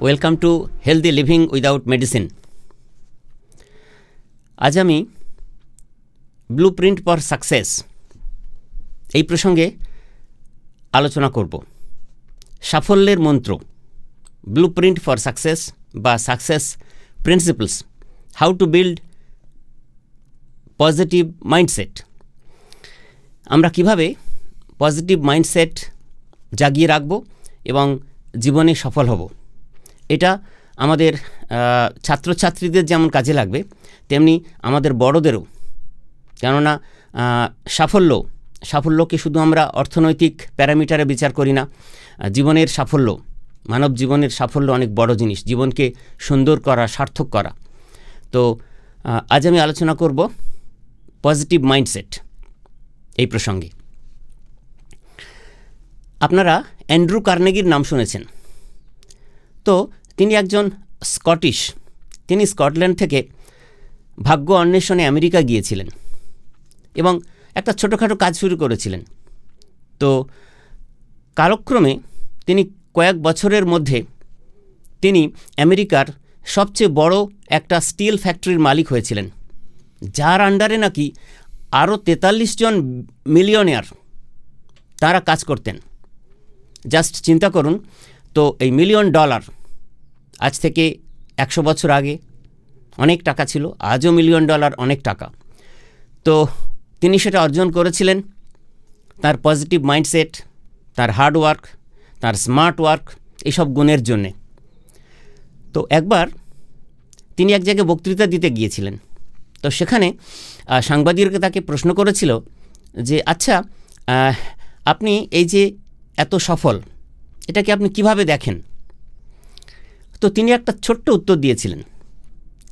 Welcome to healthy living without medicine. আজ আমি blue print for success এই প্রসঙ্গে আলোচনা করব। সাফল্যের মন্ত্র, ব্লু প্রিন্ট ফর সাকসেস বা success principles, how to build positive mindset. আমরা কিভাবে পজিটিভ মাইন্ডসেট জাগিয়ে রাখব এবং জীবনে সফল হব, এটা আমাদের ছাত্রছাত্রীদের যেমন কাজে লাগবে, তেমনি আমাদের বড়দেরও। কেননা সাফল্যকে শুধু আমরা অর্থনৈতিক প্যারামিটারে বিচার করি না। জীবনের সাফল্য, মানব জীবনের সাফল্য অনেক বড় জিনিস, জীবনকে সুন্দর করা, সার্থক করা। তো আজ আমি আলোচনা করব পজিটিভ মাইন্ডসেট এই প্রসঙ্গে। আপনারা অ্যান্ড্রু কার্নেগির নাম শুনেছেন। তো তিনি একজন স্কটিশ। তিনি স্কটল্যান্ড থেকে ভাগ্য অন্বেষণে আমেরিকা গিয়েছিলেন এবং একটা ছোটোখাটো কাজ শুরু করেছিলেন। তো কালক্রমে তিনি কয়েক বছরের মধ্যে তিনি আমেরিকার সবচেয়ে বড় একটা স্টিল ফ্যাক্টরির মালিক হয়েছিলেন, যার আন্ডারে নাকি আরও 43 জন মিলিয়নিয়ার তারা কাজ করতেন। জাস্ট চিন্তা করুন তো, এই $1 মিলিয়ন আজ থেকে 100 বছর আগে অনেক টাকা ছিল, আজও $1 মিলিয়ন অনেক টাকা। তো তিনি সেটা অর্জন করেছিলেন তার পজিটিভ মাইন্ডসেট, তার হার্ড ওয়ার্ক, তার স্মার্ট ওয়ার্ক, এইসব গুণের জন্যে। তো একবার তিনি এক জায়গায় বক্তৃতা দিতে গিয়েছিলেন। তো সেখানে সাংবাদিকরা তাকে প্রশ্ন করেছিল যে, আচ্ছা, আপনি এই যে এত সফল, এটাকে আপনি কিভাবে দেখেন? তো তিনি একটা ছোট্ট উত্তর দিয়েছিলেন।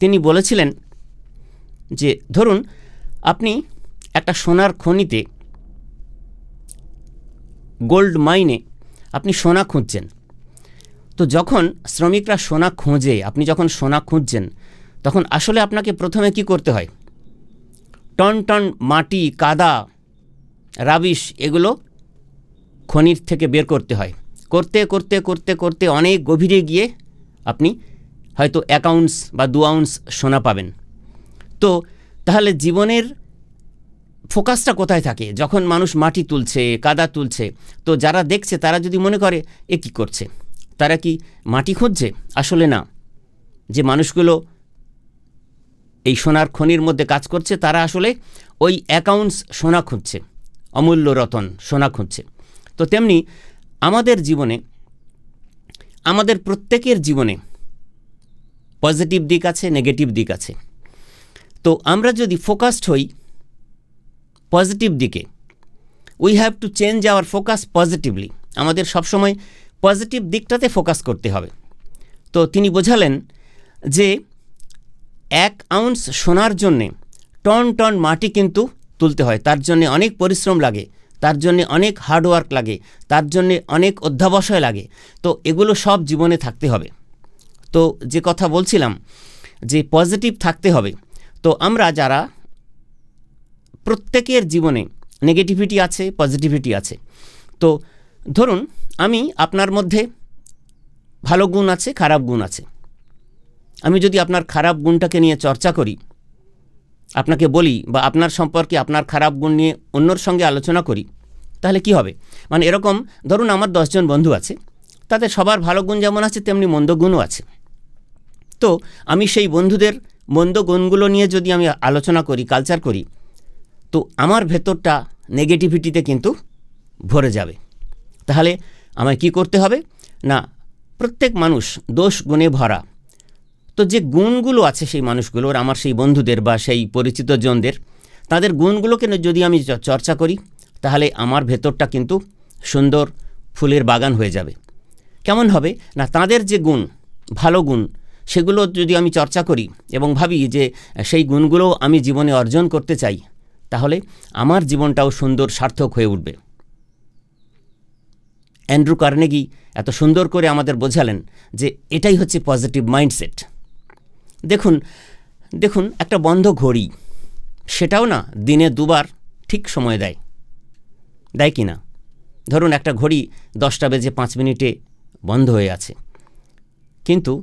তিনি বলেছিলেন যে, ধরুন আপনি একটা সোনার খনিতে, গোল্ড মাইনে আপনি সোনা খুঁজছেন। তো যখন শ্রমিকরা সোনা খোঁজে, আপনি যখন সোনা খুঁজছেন, তখন আসলে আপনাকে প্রথমে কি করতে হয়? টন টন মাটি, কাদা, রাবিশ এগুলো খনির থেকে বের করতে হয়। করতে করতে করতে করতে অনেক গভীরে গিয়ে আপনি হয়তো 1 আউন্স বা 2 আউন্স সোনা পাবেন। তো তাহলে জীবনের ফোকাসটা কোথায় থাকে? যখন মানুষ মাটি তুলছে, কাদা তুলছে, তো যারা দেখছে তারা যদি মনে করে এ কী করছে, তারা কি মাটি খুঁজছে? আসলে না। যে মানুষগুলো এই সোনার খনির মধ্যে কাজ করছে, তারা আসলে ওই 1 আউন্স সোনা খুঁজছে, অমূল্য রতন সোনা খুঁজছে। তো তেমনি আমাদের জীবনে, আমাদের প্রত্যেকের জীবনে পজিটিভ দিক আছে, নেগেটিভ দিক আছে। তো আমরা যদি ফোকাসড হই পজিটিভ দিকে, we have to change our focus positively. আমাদের সবসময় পজিটিভ দিকটাতে ফোকাস করতে হবে। তো তিনি বোঝালেন যে 1 আউন্স সোনার জন্যে টন টন মাটি কিন্তু তুলতে হয়, তার জন্যে অনেক পরিশ্রম লাগে, তার জন্যে অনেক হার্ডওয়ার্ক লাগে, তার জন্যে অনেক অধ্যাবসায় লাগে। তো এগুলো সব জীবনে থাকতে হবে। তো যে কথা বলছিলাম যে পজিটিভ থাকতে হবে, তো আমরা যারা প্রত্যেকের জীবনে নেগেটিভিটি আছে, পজিটিভিটি আছে। তো ধরুন আপনার মধ্যে ভালো গুণ আছে, খারাপ গুণ আছে। আমি যদি আপনার খারাপ গুণটাকে নিয়ে চর্চা করি, আপনাকে বলি, বা আপনার সম্পর্কে আপনার খারাপ গুণ নিয়ে অন্যর সঙ্গে আলোচনা করি, তাহলে কি হবে? মানে এরকম ধরুন আমার 10 জন বন্ধু আছে, তাদের সবার ভালো গুণ যেমন আছে তেমনি মন্দ গুণও আছে। তো আমি সেই বন্ধুদের মন্দ গুণগুলো নিয়ে যদি আমি আলোচনা করি, কালচার করি, তো আমার ভেতরটা নেগেটিভিটিতে কিন্তু ভরে যাবে। তাহলে আমায় কি করতে হবে? না, প্রত্যেক মানুষ দোষ গুণে ভরা। তো যে গুণগুলো আছে সেই মানুষগুলোর, আমার সেই বন্ধুদের বা সেই পরিচিত জনদের, তাদের গুণগুলোকে যদি আমি চর্চা করি, তাহলে আমার ভেতরটা কিন্তু সুন্দর ফুলের বাগান হয়ে যাবে। কেমন হবে? না, তাদের যে গুণ, ভালো গুণ, সেগুলো যদি আমি চর্চা করি এবং ভাবি যে সেই গুণগুলো আমি জীবনে অর্জন করতে চাই, তাহলে আমার জীবনটাও সুন্দর, সার্থক হয়ে উঠবে। অ্যান্ড্রু কার্নেগি এত সুন্দর করে আমাদের বোঝালেন যে এটাই হচ্ছে পজিটিভ মাইন্ডসেট। দেখুন একটা বন্ধ ঘড়ি, সেটাও না দিনে 2 বার ঠিক সময় দেয় কি না? ধরুন একটা ঘড়ি 10টা বেজে 5 মিনিটে বন্ধ হয়ে আছে, কিন্তু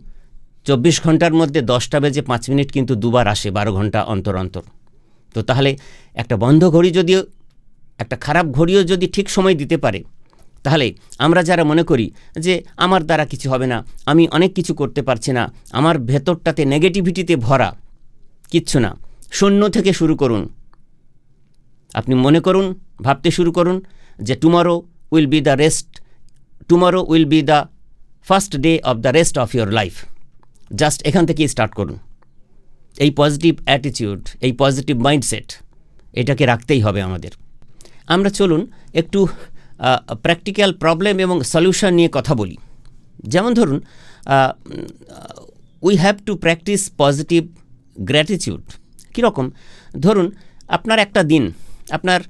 24 ঘন্টার মধ্যে 10টা বেজে 5 মিনিট কিন্তু দুবার আসে 12 ঘন্টা অন্তর অন্তর। তো তাহলে একটা বন্ধ ঘড়ি যদিও, একটা খারাপ ঘড়িও যদি ঠিক সময় দিতে পারে, তাহলে আমরা যারা মনে করি যে আমার দ্বারা কিছু হবে না, আমি অনেক কিছু করতে পারছি না, আমার ভেতরটাতে নেগেটিভিটিতে ভরা, কিচ্ছু না, শূন্য থেকে শুরু করুন। আপনি মনে করুন, ভাবতে শুরু করুন যে tomorrow will be the rest, tomorrow will be the first day of the rest of your life. Just এখান থেকেই স্টার্ট করুন। এই পজিটিভ অ্যাটিটিউড, এই পজিটিভ মাইন্ডসেট, এটাকে রাখতেই হবে আমাদের। আমরা চলুন একটু প্র্যাকটিক্যাল প্রবলেম এবং সলিউশন নিয়ে কথা বলি। যেমন ধরুন, we have to practice positive gratitude. কীরকম? ধরুন আপনার একটা দিন আপনার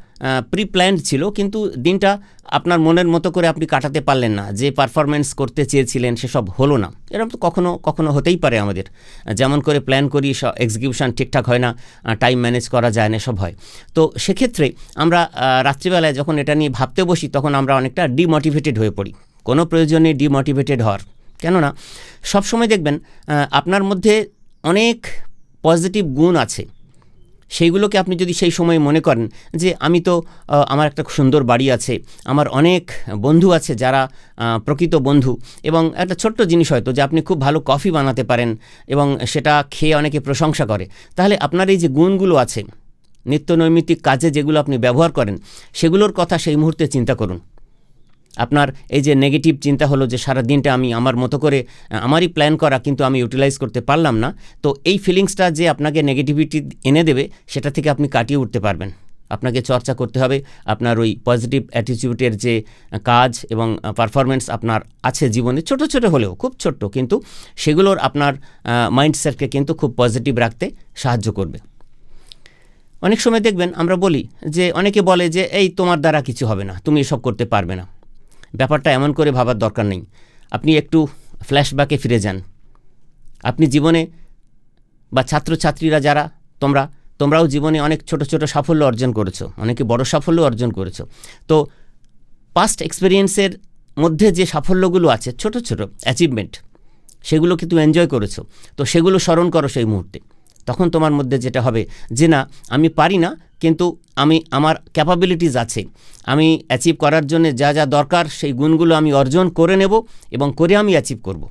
প্রি প্ল্যান্ড ছিল, কিন্তু দিনটা আপনার মনের মতো করে আপনি কাটাতে পারলেন না, যে পারফরমেন্স করতে চেয়েছিলেন সেসব হলো না। এরকম তো কখনো কখনো হতেই পারে আমাদের। যেমন করে প্ল্যান করি এক্সিকিউশন ঠিকঠাক হয় না, টাইম ম্যানেজ করা যায় না, সব হয়। তো সেক্ষেত্রে আমরা রাত্রিবেলায় যখন এটা নিয়ে ভাবতে বসি, তখন আমরা অনেকটা ডিমোটিভেটেড হয়ে পড়ি। কোনো প্রয়োজন নেই ডিমোটিভেটেড হওয়ার, কেননা সবসময় দেখবেন আপনার মধ্যে অনেক পজিটিভ গুণ আছে। সেইগুলোকে আপনি যদি সেই সময় মনে করেন যে আমি তো, আমার একটা সুন্দর বাড়ি আছে, আমার অনেক বন্ধু আছে যারা প্রকৃত বন্ধু, এবং একটা ছোট্ট জিনিস হয়তো যে আপনি খুব ভালো কফি বানাতে পারেন এবং সেটা খেয়ে অনেকে প্রশংসা করে, তাহলে আপনার এই যে গুণগুলো আছে, নিত্য নৈমিত্তিক কাজে যেগুলো আপনি ব্যবহার করেন, সেগুলোর কথা সেই মুহূর্তে চিন্তা করুন। আপনার এই যে নেগেটিভ চিন্তা হলো যে সারা দিনটা আমি আমার মতো করে, আমারই প্ল্যান করা, কিন্তু আমি ইউটিলাইজ করতে পারলাম না, তো এই ফিলিংসটা যে আপনাকে নেগেটিভিটি এনে দেবে, সেটা থেকে আপনি কাটিয়ে উঠতে পারবেন। আপনাকে চর্চা করতে হবে আপনার ওই পজিটিভ অ্যাটিটিউডের যে কাজ এবং পারফরমেন্স আপনার আছে জীবনে, ছোট ছোট হলেও, খুব ছোট্ট, কিন্তু সেগুলোর আপনার মাইন্ডসেটকে কিন্তু খুব পজিটিভ রাখতে সাহায্য করবে। অনেক সময় দেখবেন আমরা বলি যে, অনেকে বলে যে এই তোমার দ্বারা কিছু হবে না, তুমি এসব করতে পারবে না। ব্যাপারটা এমন করে ভাবার দরকার নেই। আপনি একটু ফ্ল্যাশব্যাকে ফিরে যান। আপনি জীবনে, বা ছাত্রছাত্রীরা যারা, তোমরাও জীবনে অনেক ছোট ছোট সাফল্য অর্জন করেছো, অনেকে বড় সাফল্য অর্জন করেছো। তো পাস্ট এক্সপিরিয়েন্সের মধ্যে যে সাফল্যগুলো আছে, ছোট ছোট অ্যাচিভমেন্ট, সেগুলো কিন্তু এনজয় করেছো, তো সেগুলো স্মরণ করো সেই মুহূর্তে। তখন তোমার মধ্যে যেটা হবে যে না, আমি পারি না, কিন্তু আমার ক্যাপাবিলিটিস আছে, আমি অ্যাচিভ করার জন্য যা যা দরকার সেই গুণগুলো আমি অর্জন করে নেব এবং করে আমি অ্যাচিভ করব।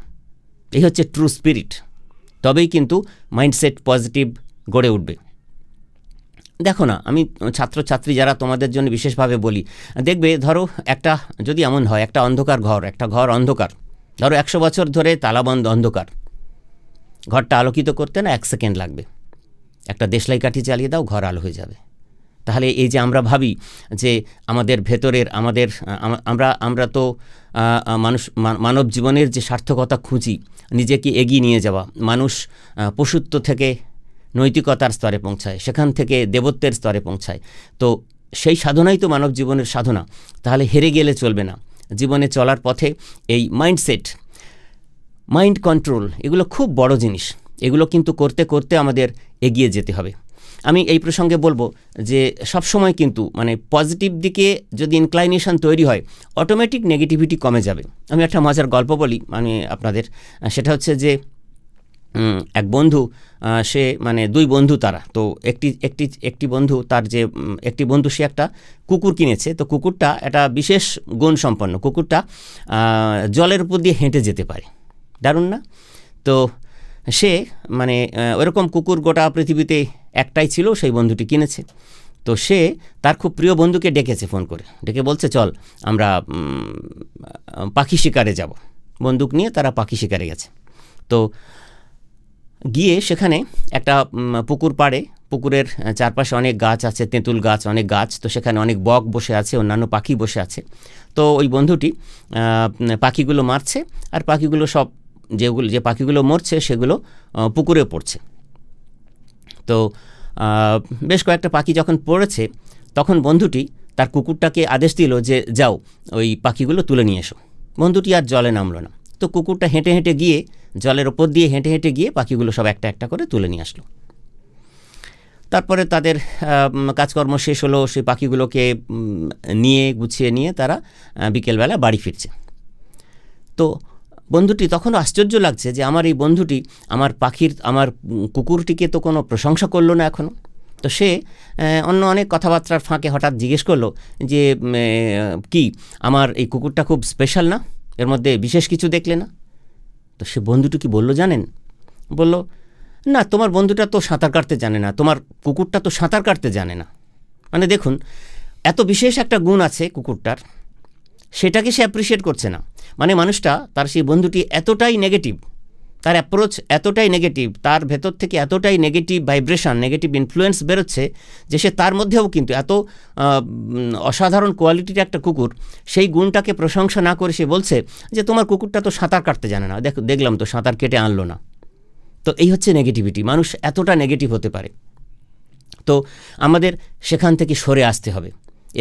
এই হচ্ছে ট্রু স্পিরিট। তবেই কিন্তু মাইন্ডসেট পজিটিভ গড়ে উঠবে। দেখো না, আমি ছাত্রছাত্রী যারা, তোমাদের জন্য বিশেষভাবে বলি, দেখবে ধরো একটা, যদি এমন হয় একটা অন্ধকার ঘর, একটা ঘর অন্ধকার, ধরো 100 বছর ধরে তালাবন্ধ অন্ধকার, ঘরটা আলোকিত করতে না 1 সেকেন্ড লাগবে। একটা দেশলাই কাঠি জ্বালিয়ে দাও, ঘর আলো হয়ে যাবে। তাহলে এই যে আমরা ভাবি যে আমাদের ভেতরের, আমরা তো মানব জীবনের যে সার্থকতা খুঁজি, নিজেকে এগিয়ে নিয়ে যাওয়া, মানুষ পশুত্ব থেকে নৈতিকতার স্তরে পৌঁছায়, সেখান থেকে দেবত্বের স্তরে পৌঁছায়। তো সেই সাধনাই তো মানব জীবনের সাধনা। তাহলে হেরে গেলে চলবে না। জীবনে চলার পথে এই মাইন্ডসেট, মাইন্ড কন্ট্রোল, এগুলো খুব বড় জিনিস। এগুলো কিন্তু করতে করতে আমাদের এগিয়ে যেতে হবে। আমি এই প্রসঙ্গে বলবো যে সবসময় কিন্তু মানে পজিটিভ দিকে যদি ইনক্লাইনেশন তৈরি হয়, অটোমেটিক নেগেটিভিটি কমে যাবে। আমি একটা মজার গল্প বলি আপনাদের। সেটা হচ্ছে যে এক বন্ধু, সে মানে 2 বন্ধু তারা, তো একটি বন্ধু, তার যে একটি বন্ধু, সে একটা কুকুর কিনেছে। তো কুকুরটা একটা বিশেষ গুণ সম্পন্ন। কুকুরটা জলের উপর দিয়ে হেঁটে যেতে পারে। দারুণ না? তো সে মানে ওরকম কুকুর গোটা পৃথিবীতে একটাই ছিল, সেই বন্ধুটি কিনেছে। তো সে তার খুব প্রিয় বন্ধুকে ডেকেছে, ফোন করে ডেকে বলছে, চল আমরা পাখি শিকারে যাব। বন্দুক নিয়ে তারা পাখি শিকারে গেছে। তো গিয়ে সেখানে একটা পুকুর পাড়ে, পুকুরের চারপাশে অনেক গাছ আছে, তেঁতুল গাছ, অনেক গাছ। তো সেখানে অনেক বক বসে আছে, অন্যান্য পাখি বসে আছে। তো ওই বন্ধুটি পাখিগুলো মারছে, আর পাখিগুলো সব, যে পাখিগুলো মরছে সেগুলো পুকুরে পড়ছে। তো বেশ কয়েকটা পাখি যখন পড়েছে, তখন বন্ধুটি তার কুকুরটাকে আদেশ দিল যে যাও ওই পাখিগুলো তুলে নিয়ে এসো। বন্ধুটি আর জলে নামলো না। তো কুকুরটা হেঁটে হেঁটে গিয়ে, জলের ওপর দিয়ে হেঁটে হেঁটে গিয়ে পাখিগুলো সব একটা একটা করে তুলে নিয়ে আসলো। তারপরে তাদের কাজকর্ম শেষ হলো, সেই পাখিগুলোকে গুছিয়ে নিয়ে তারা বিকেলবেলা বাড়ি ফিরছে। তো বন্ধুটি তখনও আশ্চর্য লাগছে যে আমার এই বন্ধুটি আমার আমার কুকুরটিকে তো কোনো প্রশংসা করলো না এখনও। তো সে অন্য অনেক কথাবার্তার ফাঁকে হঠাৎ জিজ্ঞেস করলো যে কি আমার এই কুকুরটা খুব স্পেশাল না, এর মধ্যে বিশেষ কিছু দেখলে না? তো সে বন্ধুটি কি বলল জানেন? বলল, না, তোমার বন্ধুটা তো সাঁতার কাটতে জানে না, তোমার কুকুরটা তো সাঁতার কাটতে জানে না। মানে দেখুন, এত বিশেষ একটা গুণ আছে কুকুরটার, সেটাকে সে অ্যাপ্রিসিয়েট করছে না। মানে মানুষটা, তার সেই বন্ধুটি এতটাই নেগেটিভ, তার অ্যাপ্রোচ এতটাই নেগেটিভ, তার ভেতর থেকে এতটাই নেগেটিভ ভাইব্রেশন, নেগেটিভ ইনফ্লুয়েন্স বেরোচ্ছে যে সে তার মধ্যেও কিন্তু এত অসাধারণ কোয়ালিটির একটা কুকুর, সেই গুণটাকে প্রশংসা না করে সে বলছে যে তোমার কুকুরটা তো সাঁতার কাটতে জানে না, দেখলাম তো সাঁতার কেটে আনলো না। তো এই হচ্ছে নেগেটিভিটি, মানুষ এতটা নেগেটিভ হতে পারে। তো আমাদের সেখান থেকে সরে আসতে হবে,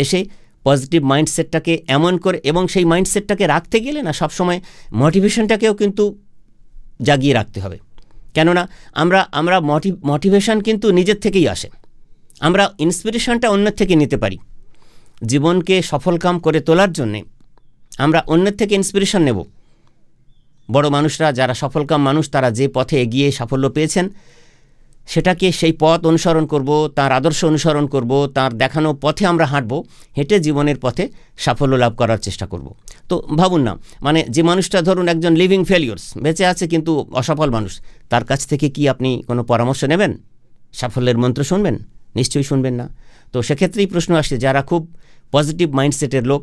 এসে পজিটিভ মাইন্ডসেটটাকে এমন করে, এবং সেই মাইন্ডসেটটাকে রাখতে গেলে না সবসময় মোটিভেশনটাকেও কিন্তু জাগিয়ে রাখতে হবে। কেননা আমরা মোটিভেশন কিন্তু নিজের থেকেই আসে, আমরা ইন্সপিরেশনটা অন্যের থেকে নিতে পারি। জীবনকে সফলকাম করে তোলার জন্যে আমরা অন্যের থেকে ইন্সপিরেশন নেব। বড় মানুষরা, যারা সফলকাম মানুষ, তারা যে পথে এগিয়ে সাফল্য পেয়েছেন, সেটাকে সেই পথ অনুসরণ করব, তার আদর্শ অনুসরণ করব, তার দেখানো পথে আমরা হাঁটব, হেঁটে জীবনের পথে সাফল্য লাভ করার চেষ্টা করব। তো ভাবুন না, মানে যে মানুষটা ধরুন একজন লিভিং ফেলিওর্স, বেঁচে আছে কিন্তু অসফল মানুষ, তার কাছ থেকে কি আপনি কোনো পরামর্শ নেবেন? সাফল্যের মন্ত্র শুনবেন? নিশ্চয়ই শুনবেন না। তো সেক্ষেত্রেই প্রশ্ন আসে, যারা খুব পজিটিভ মাইন্ডসেটের লোক,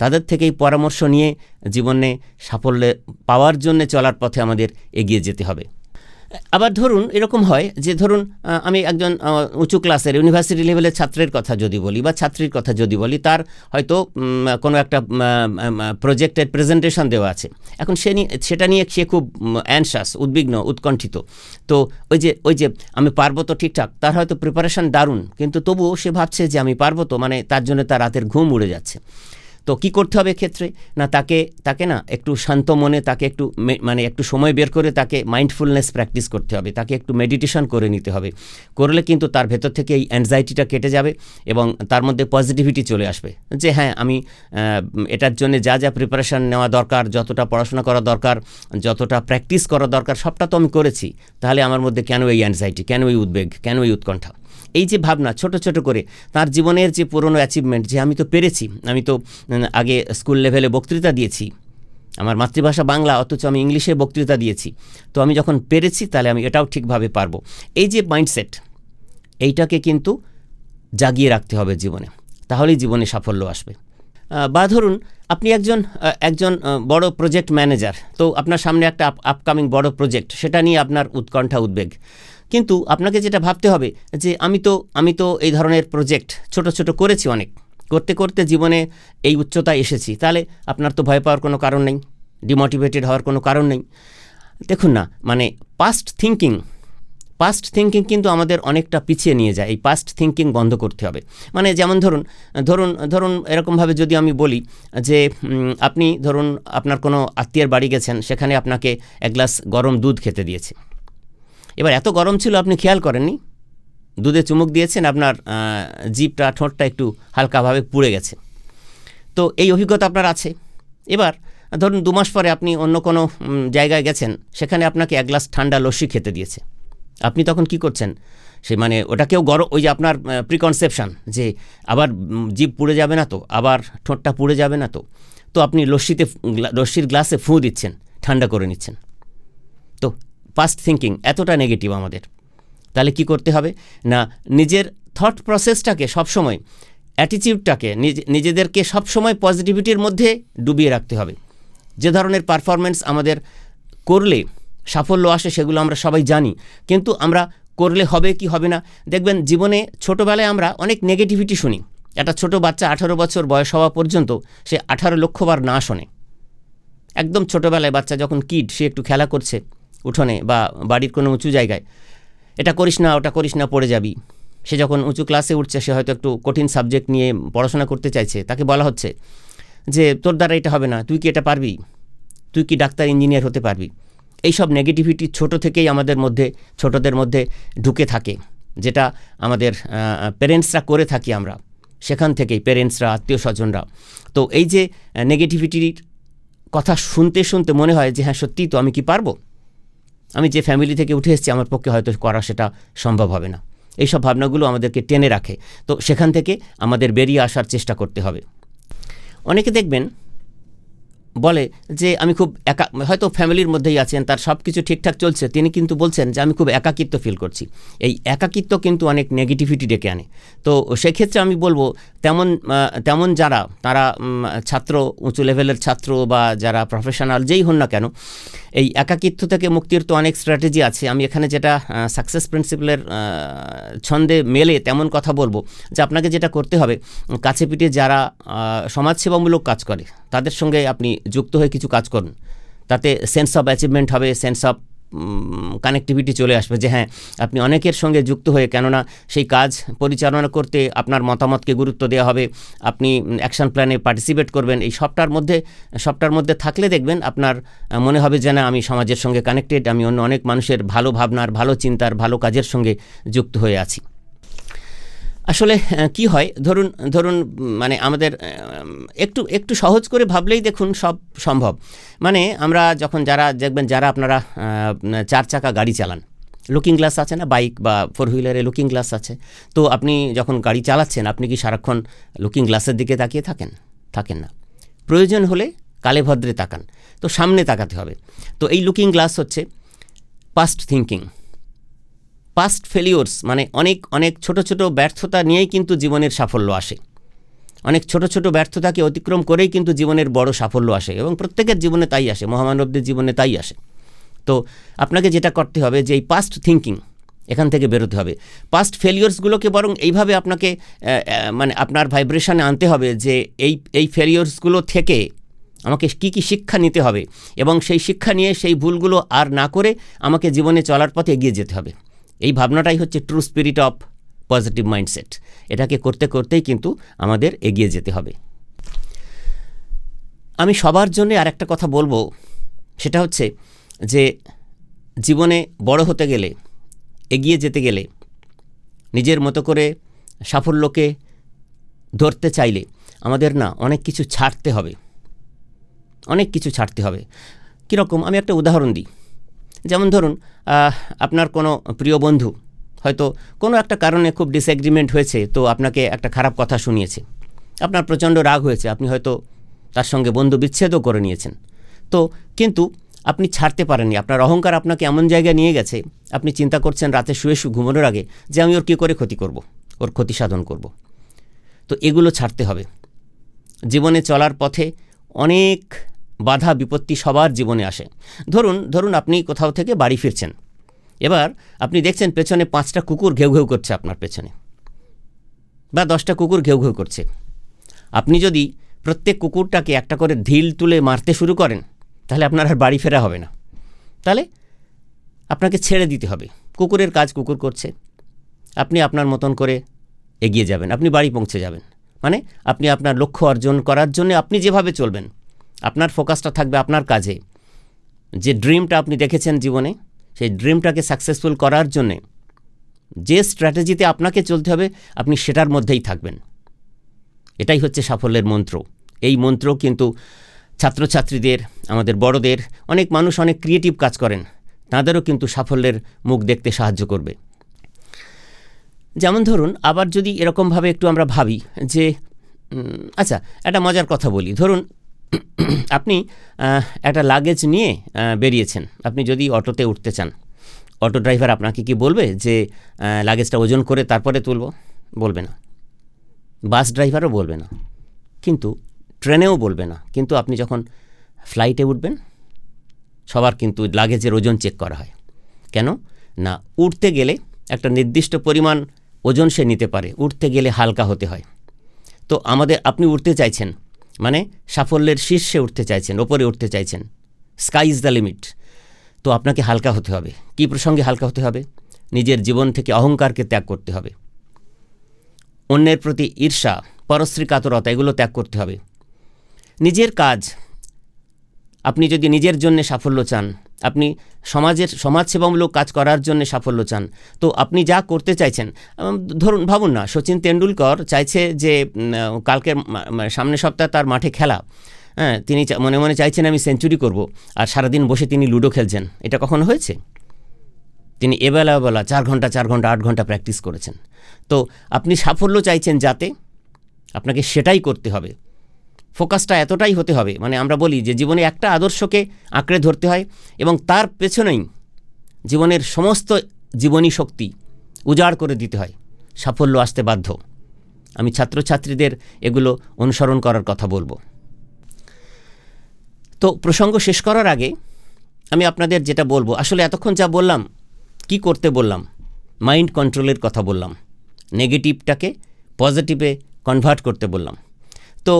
তাদের থেকেই পরামর্শ নিয়ে জীবনে সাফল্য পাওয়ার জন্য চলার পথে আমাদের এগিয়ে যেতে হবে। আবার ধরুন এরকম হয় যে ধরুন আমি একজন উঁচু ক্লাসের ইউনিভার্সিটি লেভেলের ছাত্রের কথা যদি বলি বা ছাত্রীর কথা যদি বলি, তার হয়তো কোনো একটা প্রজেক্টের প্রেজেন্টেশন দেওয়া আছে। এখন সেটা নিয়ে সে খুব অ্যানশাস, উদ্বিগ্ন, উৎকণ্ঠিত। তো ওই যে আমি পারবো তো ঠিকঠাক, তার হয়তো প্রিপারেশন দারুণ, কিন্তু তবুও সে ভাবছে যে আমি পারবো তো, মানে তার জন্য তার রাতের ঘুম উড়ে যাচ্ছে। তো কি করতে হবে ক্ষেত্রে? না, তাকে না একটু শান্ত মনে, তাকে একটু সময় বের করে তাকে মাইন্ডফুলনেস প্র্যাকটিস করতে হবে, তাকে একটু মেডিটেশন করে নিতে হবে। করলে কিন্তু তার ভেতর থেকে এই অ্যাংজাইটিটা কেটে যাবে এবং তার মধ্যে পজিটিভিটি চলে আসবে যে হ্যাঁ, আমি এটার জন্য যা যা প্রিপারেশান নেওয়া দরকার, যতটা পড়াশোনা করা দরকার, যতটা প্র্যাকটিস করা দরকার, সবটা তো আমি করেছি। তাহলে আমার মধ্যে কেন এই অ্যাংজাইটি, কেন এই উদ্বেগ, কেন এই উৎকণ্ঠা? এই যে ভাবনা, ছোট ছোট করে তার জীবনের যে পুরনো অ্যাচিভমেন্ট, যে আমি তো পেরেছি, আমি তো আগে স্কুল লেভেলে বক্তৃতা দিয়েছি, আমার মাতৃভাষা বাংলা, অথচ আমি ইংলিশে বক্তৃতা দিয়েছি, তো আমি যখন পেরেছি তাহলে আমি এটাও ঠিকভাবে পারবো। এই যে মাইন্ডসেট, এইটাকে কিন্তু জাগিয়ে রাখতে হবে জীবনে, তাহলেই জীবনে সাফল্য আসবে। বা ধরুন আপনি একজন বড় প্রজেক্ট ম্যানেজার, তো আপনার সামনে একটা আপকামিং বড় প্রজেক্ট, সেটা নিয়ে আপনার উৎকণ্ঠা, উদ্বেগ। কিন্তু আপনাকে যেটা ভাবতে হবে যে আমি তো এই ধরনের প্রজেক্ট ছোট ছোট করেছি, অনেক করতে করতে জীবনে এই উচ্চতায় এসেছি, তাহলে আপনার তো ভয় পাওয়ার কোনো কারণ নেই, ডিমোটিভেটেড হওয়ার কোনো কারণ নেই। দেখুন না, মানে পাস্ট থিঙ্কিং কিন্তু আমাদের অনেকটা পিছিয়ে নিয়ে যায়। এই পাস্ট থিঙ্কিং বন্ধ করতে হবে। মানে যেমন ধরুন এরকমভাবে যদি আমি বলি যে আপনি ধরুন আপনার কোনো আত্মীয়ের বাড়ি গেছেন, সেখানে আপনাকে এক গ্লাস গরম দুধ খেতে দিয়েছে। এবার এত গরম ছিল, আপনি খেয়াল করেননি, দুধে চুমুক দিয়েছেন, আপনার জিভটা, ঠোঁটটা একটু হালকাভাবে পুড়ে গেছে। তো এই অভিজ্ঞতা আপনার আছে। এবার ধরুন 2 মাস পরে আপনি অন্য কোনো জায়গায় গেছেন, সেখানে আপনাকে এক গ্লাস ঠান্ডা লস্যি খেতে দিয়েছে। আপনি তখন কি করছেন? মানে ওটাকেও গরম, ওই যে আপনার প্রিকনসেপশন যে আবার জিভ পুড়ে যাবে না তো, আবার ঠোঁটটা পুড়ে যাবে না তো, তো আপনি লস্যির গ্লাসে ফুঁ দিচ্ছেন, ঠান্ডা করে নিচ্ছেন। তো পাস্ট থিঙ্কিং এতটা নেগেটিভ আমাদের। তাহলে কি করতে হবে? না, নিজের থট প্রসেসটাকে সবসময়, অ্যাটিটিউডটাকে, নিজেদেরকে সবসময় পজিটিভিটির মধ্যে ডুবিয়ে রাখতে হবে। যে ধরনের পারফরমেন্স আমাদের করলে সাফল্য আসে, সেগুলো আমরা সবাই জানি, কিন্তু আমরা করলে হবে কি হবে না। দেখবেন জীবনে ছোটোবেলায় আমরা অনেক নেগেটিভিটি শুনি। একটা ছোট বাচ্চা 18 বছর বয়স হওয়া পর্যন্ত সে 18 লক্ষ বার না শোনে। একদম ছোটোবেলায় বাচ্চা যখন কিড, সে একটু খেলা করছে উঠোনে বা বাড়ির কোনো উঁচু জায়গায়, এটা করিস না, ওটা করিস না, পড়ে যাবি। সে যখন উঁচু ক্লাসে উঠছে, সে হয়তো একটু কঠিন সাবজেক্ট নিয়ে পড়াশোনা করতে চাইছে, তাকে বলা হচ্ছে যে তোর দ্বারা এটা হবে না, তুই কি এটা পারবি, তুই কি ডাক্তার, ইঞ্জিনিয়ার হতে পারবি। এইসব নেগেটিভিটি ছোট থেকেই ছোটদের মধ্যে ঢুকে থাকে, যেটা আমাদের প্যারেন্টসরা করে থাকি আমরা, সেখান থেকেই প্যারেন্টসরা, আত্মীয় স্বজনরা। তো এই যে নেগেটিভিটির কথা শুনতে শুনতে মনে হয় যে হ্যাঁ সত্যিই তো আমি কি পারবো, আমি যে ফ্যামিলি থেকে উঠে এসেছি আমার পক্ষে হয়তো করা সেটা সম্ভব হবে না। এইসব ভাবনাগুলো আমাদেরকে টেনে রাখে। তো সেখান থেকে আমাদের বেরিয়ে আসার চেষ্টা করতে হবে। অনেকে দেখবেন বলে যে আমি খুব একা, হয়তো ফ্যামিলির মধ্যেই আছেন, তার সব কিছু ঠিকঠাক চলছে, তিনি কিন্তু বলছেন যে আমি খুব একাকিত্ব ফিল করছি। এই একাকিত্ব কিন্তু অনেক নেগেটিভিটি ডেকে আনে। তো সেক্ষেত্রে আমি বলবো তেমন যারা তারা ছাত্র, উঁচু লেভেলের ছাত্র বা যারা প্রফেশনাল যেই হন না কেন, এই একাকিত্ব থেকে মুক্তির তো অনেক স্ট্র্যাটেজি আছে। আমি এখানে যেটা সাকসেস প্রিন্সিপালের ছন্দে মেলে তেমন কথা বলবো যে আপনাকে যেটা করতে হবে, কাছে পিঠে যারা সমাজসেবামূলক কাজ করে তাদের সঙ্গে আপনি যুক্ত হয়ে কিছু কাজ করুন। তাতে সেন্স অফ অ্যাচিভমেন্ট হবে, সেন্স অফ কানেক্টিভিটি চলে আসবে যে হ্যাঁ আপনি অনেকের সঙ্গে যুক্ত হয়ে, কেননা সেই কাজ পরিচালনা করতে আপনার মতামতকে গুরুত্ব দেওয়া হবে, আপনি অ্যাকশন প্ল্যানে পার্টিসিপেট করবেন। এই সবটার মধ্যে থাকলে দেখবেন আপনার মনে হবে যে না আমি সমাজের সঙ্গে কানেক্টেড, আমি অনেক মানুষের ভালো ভাবনার, ভালো চিন্তার, ভালো কাজের সঙ্গে যুক্ত হয়ে আছি। আসলে কি হয়, ধরুন মানে আমাদের একটু সহজ করে ভাবলেই দেখুন সব সম্ভব। মানে আমরা যখন যারা আপনারা 4 চাকা গাড়ি চালান, লুকিং গ্লাস আছে না, বাইক বা 4 হুইলারে লুকিং গ্লাস আছে। তো আপনি যখন গাড়ি চালাচ্ছেন আপনি কি সারাক্ষণ লুকিং গ্লাসের দিকে তাকিয়ে থাকেন না। প্রয়োজন হলে কালে ভদ্রে তাকান। তো সামনে তাকাতে হবে। তো এই লুকিং গ্লাস হচ্ছে পাস্ট থিঙ্কিং, পাস্ট ফেলিওর্স, মানে অনেক ছোট ছোট ব্যর্থতা নিয়েই কিন্তু জীবনের সাফল্য আসে। অনেক ছোট ছোট ব্যর্থতাকে অতিক্রম করেই কিন্তু জীবনের বড় সাফল্য আসে, এবং প্রত্যেকের জীবনে তাই আসে, মহামানবদের জীবনে তাই আসে। তো আপনাকে যেটা করতে হবে যে এই পাস্ট থিঙ্কিং, এখান থেকে বেরোতে হবে। পাস্ট ফেলিওর্সগুলোকে বরং এইভাবে আপনাকে মানে আপনার ভাইব্রেশনে আনতে হবে যে এই ফেলিওর্সগুলো থেকে আমাকে কি শিক্ষা নিতে হবে, এবং সেই শিক্ষা নিয়ে সেই ভুলগুলো আর না করে আমাকে জীবনে চলার পথে এগিয়ে যেতে হবে। এই ভাবনাটাই হচ্ছে true spirit of positive mindset. এটাকে করতেই কিন্তু আমাদের এগিয়ে যেতে হবে। আমি সবার জন্য আর একটা কথা বলবো, সেটা হচ্ছে যে জীবনে বড় হতে গেলে, এগিয়ে যেতে গেলে, নিজের মতো করে সাফল্যকে ধরতে চাইলে আমাদের না অনেক কিছু ছাড়তে হবে। কীরকম, আমি একটা উদাহরণ দিই। যেমন ধরুন আপনার কোনো প্রিয় বন্ধু হয়তো কোনো একটা কারণে খুব ডিসএগ্রিমেন্ট হয়েছে, তো আপনাকে একটা খারাপ কথা শুনিয়েছে, আপনার প্রচণ্ড রাগ হয়েছে, আপনি হয়তো তার সঙ্গে বন্ধু বিচ্ছেদও করে নিয়েছেন। তো কিন্তু আপনি ছাড়তে পারেননি, আপনার অহংকার আপনাকে এমন জায়গায় নিয়ে গেছে, আপনি চিন্তা করছেন রাতে শুয়ে ঘুমানোর আগে যে আমি ওর কী করে ক্ষতি করব, ওর ক্ষতি সাধন করব। তো এগুলো ছাড়তে হবে। জীবনে চলার পথে অনেক বাধা বিপত্তি সবার জীবনে আসে। ধরুন আপনি কোথাও থেকে বাড়ি ফিরছেন, এবার আপনি দেখছেন পেছনে 5টা কুকুর ঘেউ ঘেউ করছে আপনার পেছনে, বা 10টা কুকুর ঘেউ ঘেউ করছে। আপনি যদি প্রত্যেক কুকুরটাকে একটা করে ঢিল তুলে মারতে শুরু করেন, তাহলে আপনার আর বাড়ি ফেরা হবে না। তাহলে আপনাকে ছেড়ে দিতে হবে, কুকুরের কাজ কুকুর করছে, আপনি আপনার মতন করে এগিয়ে যাবেন, আপনি বাড়ি পৌঁছে যাবেন। মানে আপনি আপনার লক্ষ্য অর্জন করার জন্য আপনি যেভাবে চলবেন, আপনার ফোকাসটা থাকবে আপনার কাজে। যে ড্রিমটা আপনি দেখেছেন জীবনে, সেই ড্রিমটাকে সাকসেসফুল করার জন্যে যে স্ট্র্যাটেজিতে আপনাকে চলতে হবে, আপনি সেটার মধ্যেই থাকবেন। এটাই হচ্ছে সাফল্যের মন্ত্র। এই মন্ত্র কিন্তু ছাত্রছাত্রীদের, আমাদের বড়দের, অনেক মানুষ অনেক ক্রিয়েটিভ কাজ করেন, তাঁদেরও কিন্তু সাফল্যের মুখ দেখতে সাহায্য করবে। যেমন ধরুন আবার যদি এরকমভাবে একটু আমরা ভাবি যে আচ্ছা একটা মজার কথা বলি। ধরুন আপনি একটা লাগেজ নিয়ে বেরিয়েছেন, আপনি যদি অটোতে উঠতে চান, অটো ড্রাইভার আপনাকে কি বলবে যে লাগেজটা ওজন করে তারপরে তুলব? বলবে না। বাস ড্রাইভারও বলবে না, কিন্তু ট্রেনেও বলবে না। কিন্তু আপনি যখন ফ্লাইটে উঠবেন, সবার কিন্তু লাগেজের ওজন চেক করা হয়। কেন না, উঠতে গেলে একটা নির্দিষ্ট পরিমাণ ওজন সে নিতে পারে, উঠতে গেলে হালকা হতে হয়। তো আপনি উঠতে চাইছেন, মানে সাফল্যের শীর্ষে উঠতে চাইছেন, ওপরে উঠতে চাইছেন, স্কাই ইজ দ্য লিমিট। তো আপনাকে হালকা হতে হবে। কী প্রসঙ্গে হালকা হতে হবে? নিজের জীবন থেকে অহংকারকে ত্যাগ করতে হবে, অন্যের প্রতি ঈর্ষা, পরশ্রী কাতরতা, এগুলো ত্যাগ করতে হবে। নিজের কাজ, আপনি যদি নিজের জন্য সাফল্য চান, আপনি সমাজসেবামূলক কাজ করার জন্য সাফল্য চান, তো আপনি যা করতে চাইছেন, ধরুন ভাবুন না, সচিন তেন্ডুলকর চাইছে যে কালকের সামনের সপ্তাহে তার মাঠে খেলা, হ্যাঁ, তিনি মনে মনে চাইছেন আমি সেঞ্চুরি করব, আর সারাদিন বসে তিনি লুডো খেলছেন। এটা কখনো হয়েছে? তিনি এবেলা 4 ঘন্টা 8 ঘন্টা প্র্যাকটিস করেছেন। তো আপনি সাফল্য চাইছেন, যাতে আপনাকে সেটাই করতে হবে। ফোকাসটা এতটাই হতে হবে, মানে আমরা বলি যে জীবনে একটা আদর্শকে আঁকড়ে ধরতে হয় এবং তার পেছনেই জীবনের সমস্ত জীবনী শক্তি উজাড় করে দিতে হয়, সাফল্য আসতে বাধ্য। আমি ছাত্রছাত্রীদের এগুলো অনুসরণ করার কথা বলবো। তো প্রসঙ্গ শেষ করার আগে আমি আপনাদের যেটা বলবো, আসলে এতক্ষণ যা বললাম, কি করতে বললাম? মাইন্ড কন্ট্রোলের কথা বললাম, নেগেটিভটাকে পজিটিভে কনভার্ট করতে বললাম। তো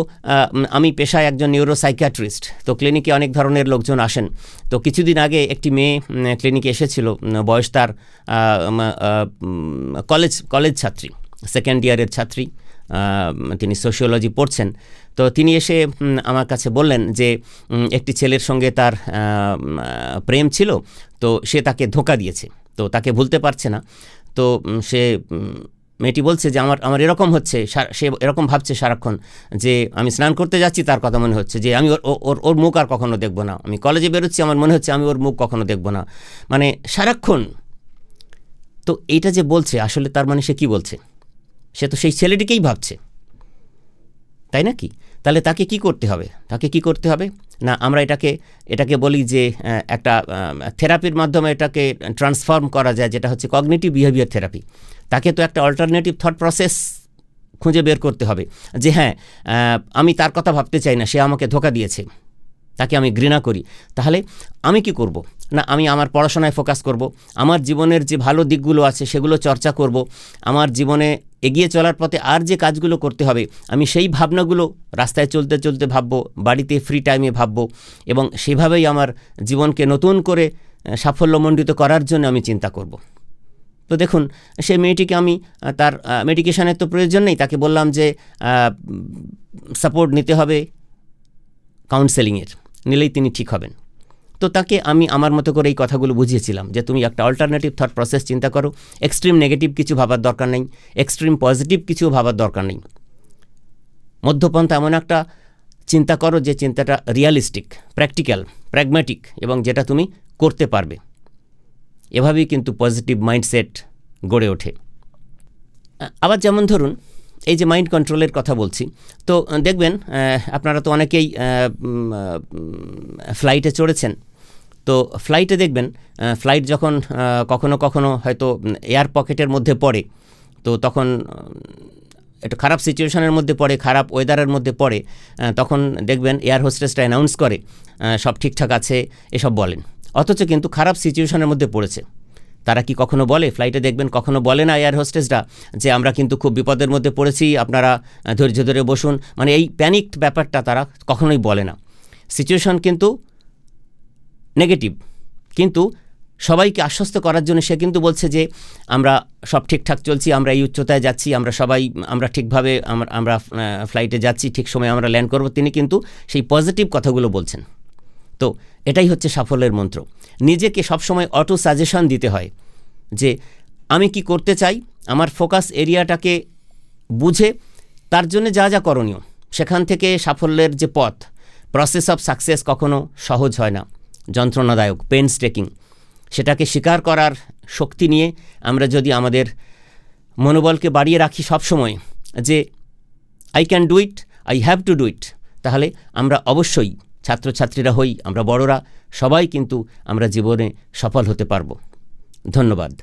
আমি পেশায় একজন নিউরোসাইকিয়াট্রিস্ট, তো ক্লিনিকে অনেক ধরনের লোকজন আসেন। তো কিছুদিন আগে একটি মেয়ে ক্লিনিকে এসেছিল, বয়স তার কলেজ ছাত্রী, সেকেন্ড ইয়ারের ছাত্রী, তিনি সোশিওলজি পড়ছেন। তো তিনি এসে আমার কাছে বললেন যে একটি ছেলের সঙ্গে তার প্রেম ছিল, তো সে তাকে ধোঁকা দিয়েছে, তো তাকে ভুলতে পারছে না। তো সে মেয়েটি বলছে যে আমার এরকম হচ্ছে, সে এরকম ভাবছে সারাক্ষণ যে আমি স্নান করতে যাচ্ছি, তার কথা মনে হচ্ছে যে আমি ওর মুখ আর কখনো দেখব না, আমি কলেজে বেরোচ্ছি, আমার মনে হচ্ছে আমি ওর মুখ কখনো দেখব না, মানে সারাক্ষণ। তো এইটা যে বলছে, আসলে তার মানে সে কি বলছে? সে তো সেই ছেলেটিকেই ভাবছে, তাই নাকি? তাহলে তাকে কি করতে হবে? না, আমরা এটাকে বলি যে একটা থেরাপির মাধ্যমে এটাকে ট্রান্সফর্ম করা যায়, যেটা হচ্ছে কগনিটিভ বিহেভিয়ার থেরাপি। তাকে তো একটা অল্টারনেটিভ থট প্রসেস খুঁজে বের করতে হবে যে হ্যাঁ, আমি তার কথা ভাবতে চাই না, সে আমাকে ধোঁকা দিয়েছে, তাকে আমি ঘৃণা করি। তাহলে আমি কি করব? না, আমি আমার পড়াশোনায় ফোকাস করব, আমার জীবনের যে ভালো দিকগুলো আছে সেগুলো চর্চা করব, আমার জীবনে এগিয়ে চলার পথে আর যে কাজগুলো করতে হবে আমি সেই ভাবনাগুলো রাস্তায় চলতে চলতে ভাববো, বাড়িতে ফ্রি টাইমে ভাববো, এবং সেভাবেই আমার জীবনকে নতুন করে সাফল্যমণ্ডিত করার জন্য আমি চিন্তা করব। তো দেখুন, সেই মেয়েটিকে আমি তার মেডিকেশনের তো প্রয়োজন নেই, তাকে বললাম যে সাপোর্ট নিতে হবে কাউন্সেলিংয়ের, নিলেই তিনি ঠিক হবেন। তো তাকে আমি আমার মতো করে এই কথাগুলো বুঝিয়েছিলাম যে তুমি একটা অল্টারনেটিভ থট প্রসেস চিন্তা করো, এক্সট্রিম নেগেটিভ কিছু ভাবার দরকার নেই, এক্সট্রিম পজিটিভ কিছু ভাবার দরকার নেই, মধ্যপন্থা এমন একটা চিন্তা করো যে চিন্তাটা রিয়ালিস্টিক, প্র্যাকটিক্যাল, প্র্যাগম্যাটিক, এবং যেটা তুমি করতে পারবে। এভাবেই কিন্তু পজিটিভ মাইন্ডসেট গড়ে ওঠে। আবার যেমন ধরুন, এই যে মাইন্ড কন্ট্রোলের কথা বলছি, তো দেখবেন আপনারা তো অনেকেই ফ্লাইটে চড়েছেন। তো ফ্লাইটে দেখবেন, ফ্লাইট যখন কখনো কখনো হয়তো এয়ার পকেটের মধ্যে পড়ে, তো তখন একটু খারাপ সিচুয়েশনের মধ্যে পড়ে, খারাপ ওয়েদারের মধ্যে পড়ে, তখন দেখবেন এয়ার হোস্টেসটা অ্যানাউন্স করে সব ঠিকঠাক আছে এসব বলেন, অথচ কিন্তু খারাপ সিচুয়েশনের মধ্যে পড়েছে। তারা কি কখনো বলে? ফ্লাইটে দেখবেন কখনো বলে না এয়ার হোস্টেসরা যে আমরা কিন্তু খুব বিপদের মধ্যে পড়েছি, আপনারা ধৈর্য ধরে বসুন, মানে এই প্যানিকড ব্যাপারটা তারা কখনোই বলে না। সিচুয়েশন কিন্তু নেগেটিভ, কিন্তু সবাইকে আশ্বস্ত করার জন্য সে কিন্তু বলছে যে আমরা সব ঠিকঠাক চলছি, আমরা এই উচ্চতায় যাচ্ছি, আমরা ঠিকভাবে আমরা ফ্লাইটে যাচ্ছি, ঠিক সময় আমরা ল্যান্ড করব। তিনি কিন্তু সেই পজিটিভ কথাগুলো বলছেন। তো এটাই হচ্ছে সাফল্যের মন্ত্র। নিজেকে সবসময় অটো সাজেশন দিতে হয় যে আমি কি করতে চাই, আমার ফোকাস এরিয়াটাকে বুঝে তার জন্য যা যা করণীয়, সেখান থেকে সাফল্যের যে পথ, প্রসেস অফ সাকসেস কখনো সহজ হয় না, যন্ত্রণাদায়ক, পেইনস্টেকিং। সেটাকে স্বীকার করার শক্তি নিয়ে আমরা যদি আমাদের মনোবলকে বাড়িয়ে রাখি সবসময় যে I can do it, I have to do it, তাহলে আমরা অবশ্যই, ছাত্রছাত্রীরা হই, আমরা বড়রা, সবাই কিন্তু আমরা জীবনে সফল হতে পারব। ধন্যবাদ।